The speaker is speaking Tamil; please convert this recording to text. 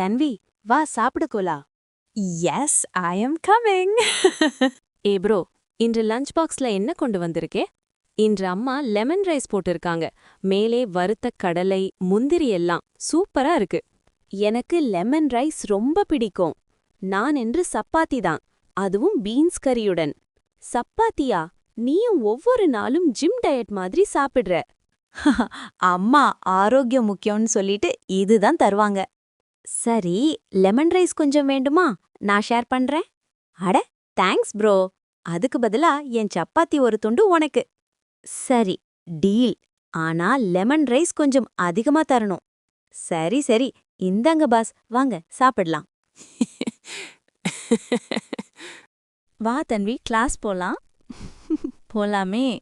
தன்வி, வா சாப்பிடுக்கோலா. Yes, I am coming. A bro, இன்று லஞ்ச் பாக்ஸ்ல என்ன கொண்டு வந்திருக்கே? இன்று அம்மா லெமன் ரைஸ் போட்டிருக்காங்க. மேலே வறுத்த கடலை, முந்திரி எல்லாம் சூப்பரா இருக்கு. எனக்கு லெமன் ரைஸ் ரொம்ப பிடிக்கும். நான் என்று சப்பாத்தி தான், அதுவும் பீன்ஸ் கறியுடன். சப்பாத்தியா? நீயும் ஒவ்வொரு நாளும் ஜிம் டயட் மாதிரி சாப்பிடுற. அம்மா ஆரோக்கியம் முக்கியம்னு சொல்லிட்டு இதுதான் தருவாங்க. சரி, லெமன் ரைஸ் கொஞ்சம் வேண்டுமா? நான் ஷேர் பண்றேன். அட தேங்க்ஸ் ப்ரோ. அதுக்கு பதிலா என் சப்பாத்தி ஒரு துண்டு உனக்கு. சரி, டீல். ஆனா லெமன் ரைஸ் கொஞ்சம் அதிகமா தரணும். சரி சரி, இந்தாங்க பாஸ், வாங்க சாப்பிடலாம். வா தன்வி, கிளாஸ் போலாம். போலாமே.